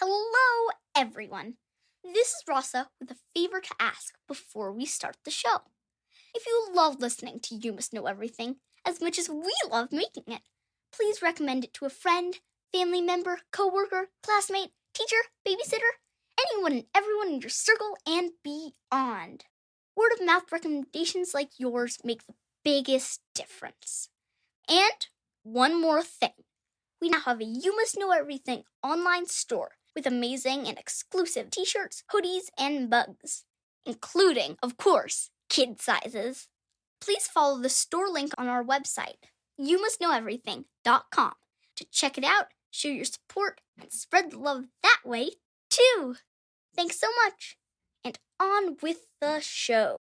Hello, everyone. This is Rasa with a favor to ask before we start the show. If you love listening to You Must Know Everything as much as we love making it, please recommend it to a friend, family member, coworker, classmate, teacher, babysitter, anyone and everyone in your circle and beyond. Word of mouth recommendations like yours make the biggest difference. And one more thing. We now have a You Must Know Everything online store with amazing and exclusive t-shirts, hoodies, and mugs, including, of course, kid sizes. Please follow the store link on our website, youmustknoweverything.com, to check it out, show your support, and spread the love that way, too. Thanks so much, and on with the show.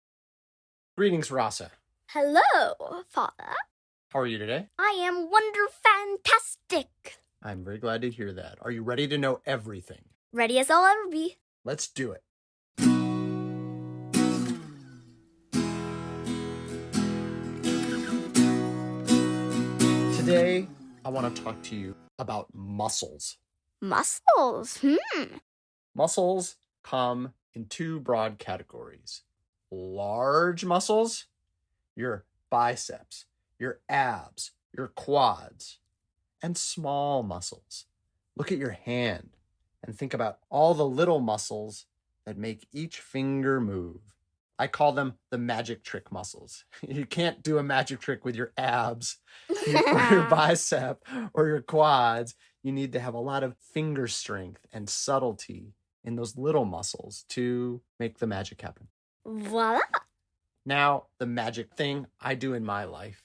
Greetings, Rasa. Hello, Father. How are you today? I am wonder-fantastic. I'm very glad to hear that. Are you ready to know everything? Ready as I'll ever be. Let's do it. Today, I want to talk to you about muscles. Muscles? Muscles come in two broad categories. Large muscles, your biceps, your abs, your quads, and small muscles. Look at your hand and think about all the little muscles that make each finger move. I call them the magic trick muscles. You can't do a magic trick with your abs or your bicep or your quads. You need to have a lot of finger strength and subtlety in those little muscles to make the magic happen. Voila! Now, the magic thing I do in my life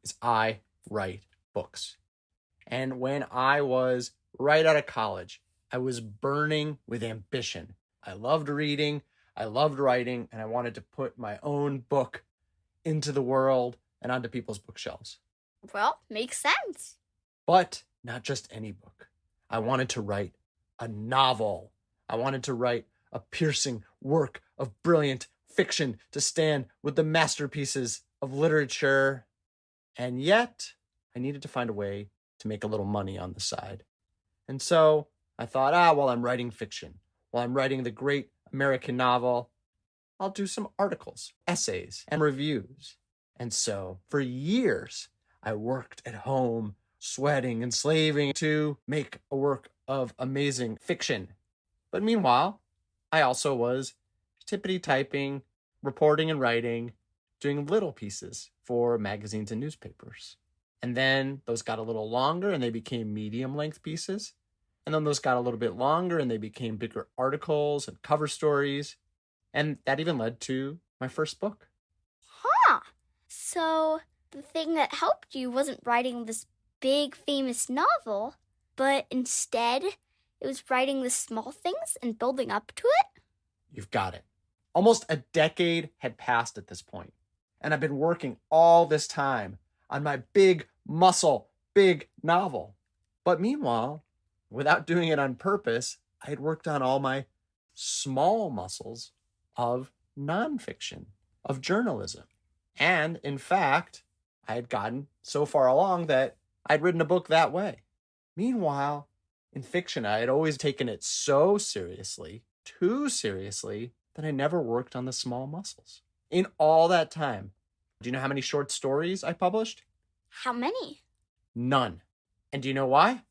is I write books. And when I was right out of college, I was burning with ambition. I loved reading, I loved writing, and I wanted to put my own book into the world and onto people's bookshelves. Well, makes sense. But not just any book. I wanted to write a novel. I wanted to write a piercing work of brilliant fiction to stand with the masterpieces of literature. And yet, I needed to find a way to make a little money on the side. And so I thought, while I'm writing fiction, while I'm writing the great American novel, I'll do some articles, essays, and reviews. And so for years, I worked at home, sweating and slaving to make a work of amazing fiction. But meanwhile, I also was tippity typing, reporting and writing, doing little pieces for magazines and newspapers. And then those got a little longer and they became medium-length pieces. And then those got a little bit longer and they became bigger articles and cover stories. And that even led to my first book. Huh. So the thing that helped you wasn't writing this big, famous novel, but instead it was writing the small things and building up to it? You've got it. Almost a decade had passed at this point, and I've been working all this time on my big novel. But meanwhile, without doing it on purpose, I had worked on all my small muscles of nonfiction, of journalism. And in fact, I had gotten so far along that I'd written a book that way. Meanwhile, in fiction, I had always taken it so seriously, too seriously, that I never worked on the small muscles. In all that time, do you know how many short stories I published? How many? None. And do you know why?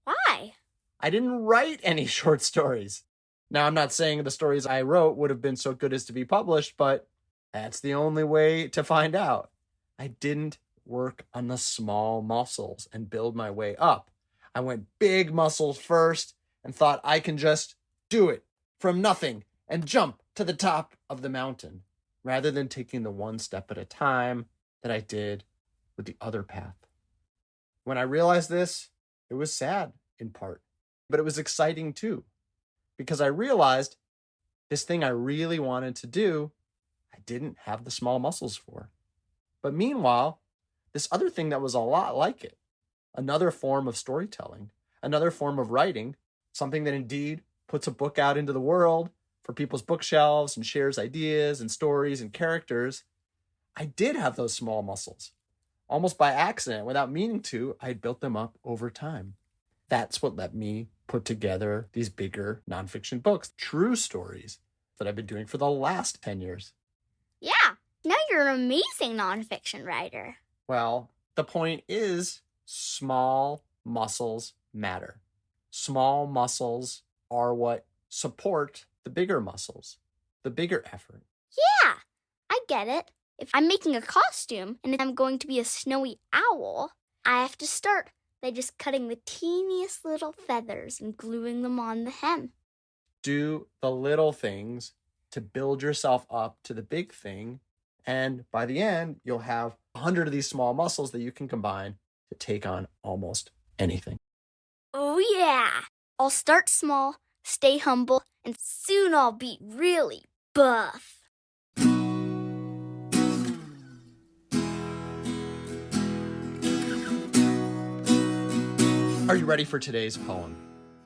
Why? I didn't write any short stories. Now, I'm not saying the stories I wrote would have been so good as to be published, but that's the only way to find out. I didn't work on the small muscles and build my way up. I went big muscles first and thought I can just do it from nothing and jump to the top of the mountain, rather than taking the one step at a time that I did with the other path. When I realized this, it was sad in part, but it was exciting too, because I realized this thing I really wanted to do, I didn't have the small muscles for. But meanwhile, this other thing that was a lot like it, another form of storytelling, another form of writing, something that indeed puts a book out into the world for people's bookshelves and shares ideas and stories and characters, I did have those small muscles. Almost by accident, without meaning to, I had built them up over time. That's what let me put together these bigger nonfiction books, true stories that I've been doing for the last 10 years. Yeah, now you're an amazing nonfiction writer. Well, the point is small muscles matter. Small muscles are what support the bigger muscles, the bigger effort. Yeah, I get it. If I'm making a costume and I'm going to be a snowy owl, I have to start by just cutting the teeniest little feathers and gluing them on the hem. Do the little things to build yourself up to the big thing, and by the end, you'll have 100 of these small muscles that you can combine to take on almost anything. Oh yeah! I'll start small, stay humble, and soon I'll be really buff. Are you ready for today's poem?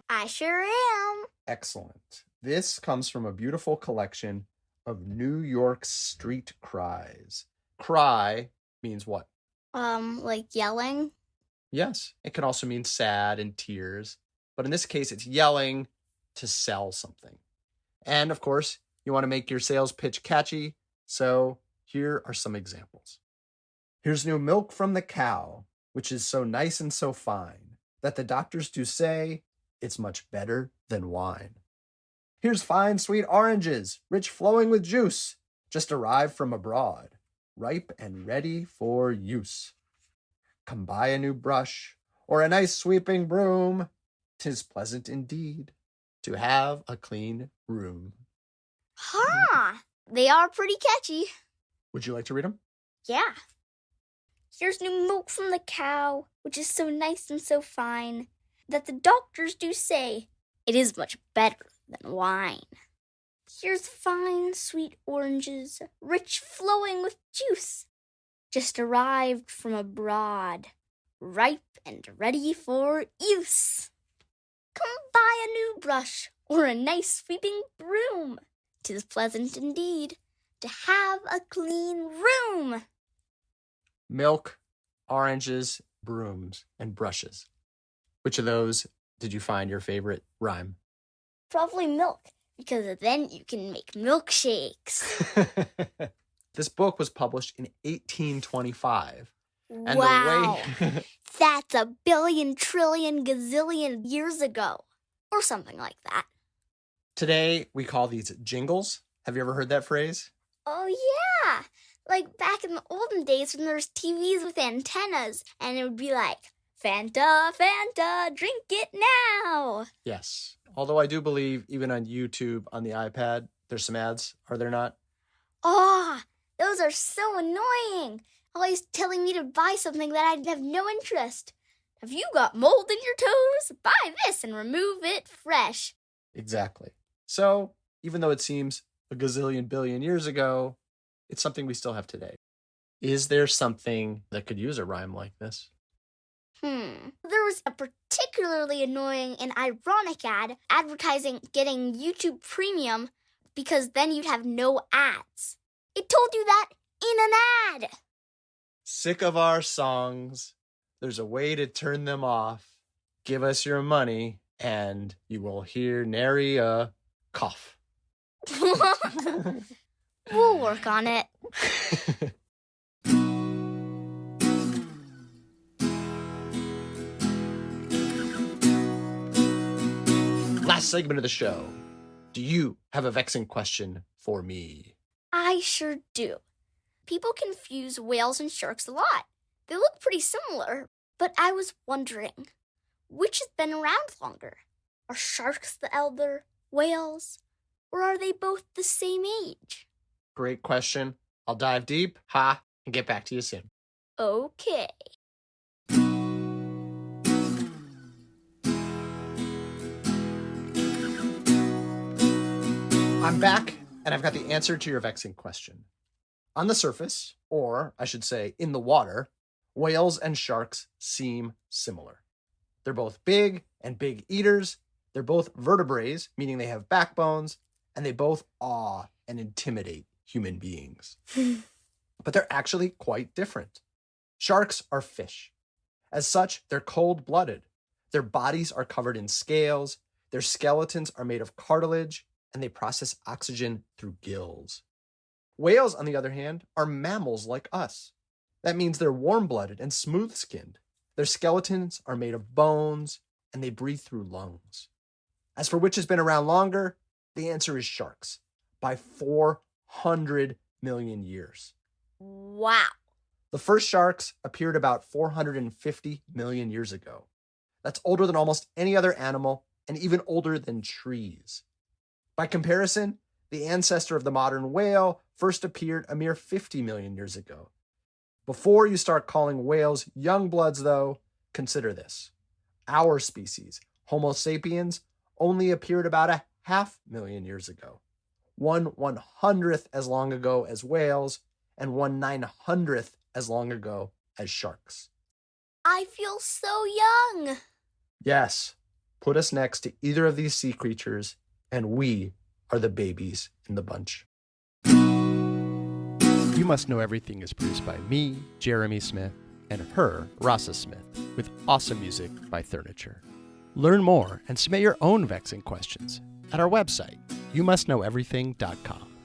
I sure am. Excellent. This comes from a beautiful collection of New York Street Cries. Cry means what? Like yelling? Yes, it can also mean sad and tears. But in this case, it's yelling to sell something. And of course, you want to make your sales pitch catchy. So here are some examples. Here's new milk from the cow, which is so nice and so fine that the doctors do say it's much better than wine. Here's fine sweet oranges, rich flowing with juice, just arrived from abroad, ripe and ready for use. Come buy a new brush or a nice sweeping broom. 'Tis pleasant indeed to have a clean room. Huh, they are pretty catchy. Would you like to read them? Yeah. Here's new milk from the cow, which is so nice and so fine, that the doctors do say it is much better than wine. Here's fine, sweet oranges, rich flowing with juice, just arrived from abroad, ripe and ready for use. Come buy a new brush or a nice sweeping broom. 'Tis pleasant indeed to have a clean room. Milk, oranges, brooms, and brushes. Which of those did you find your favorite rhyme? Probably milk, because then you can make milkshakes. This book was published in 1825. And Wow, the way that's a billion, trillion, gazillion years ago, or something like that. Today we call these jingles. Have you ever heard that phrase? Oh yeah, like back in the olden days when there was TVs with antennas, and it would be like, Fanta, Fanta, drink it now. Yes. Although I do believe even on YouTube on the iPad, there's some ads, are there not? Oh, those are so annoying. Always telling me to buy something that I'd have no interest. Have you got mold in your toes? Buy this and remove it fresh. Exactly. So, even though it seems a gazillion billion years ago, it's something we still have today. Is there something that could use a rhyme like this? There was a particularly annoying and ironic ad advertising getting YouTube Premium because then you'd have no ads. It told you that in an ad. Sick of our songs. There's a way to turn them off. Give us your money and you will hear nary a cough. We'll work on it. Last segment of the show. Do you have a vexing question for me? I sure do. People confuse whales and sharks a lot. They look pretty similar, but I was wondering, which has been around longer? Are sharks the elder, whales, or are they both the same age? Great question. I'll dive deep, and get back to you soon. Okay. I'm back, and I've got the answer to your vexing question. On the surface, or I should say in the water, whales and sharks seem similar. They're both big and big eaters. They're both vertebrates, meaning they have backbones, and they both awe and intimidate human beings. But they're actually quite different. Sharks are fish. As such, they're cold-blooded. Their bodies are covered in scales, their skeletons are made of cartilage, and they process oxygen through gills. Whales, on the other hand, are mammals like us. That means they're warm-blooded and smooth-skinned. Their skeletons are made of bones, and they breathe through lungs. As for which has been around longer, the answer is sharks, by 400 million years. Wow. The first sharks appeared about 450 million years ago. That's older than almost any other animal and even older than trees. By comparison, the ancestor of the modern whale first appeared a mere 50 million years ago. Before you start calling whales young bloods, though, consider this. Our species, Homo sapiens, only appeared about 500,000 years ago. 1/100th as long ago as whales, and 1/900th as long ago as sharks. I feel so young. Yes, put us next to either of these sea creatures, and we are the babies in the bunch. You Must Know Everything is produced by me, Jeremy Smith, and her, Rasa Smith, with awesome music by Furniture. Learn more and submit your own vexing questions at our website, youmustknoweverything.com.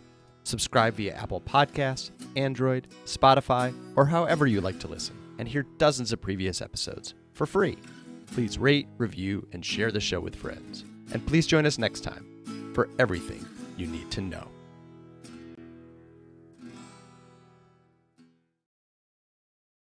Subscribe via Apple Podcasts, Android, Spotify, or however you like to listen, and hear dozens of previous episodes for free. Please rate, review, and share the show with friends. And please join us next time for everything you need to know.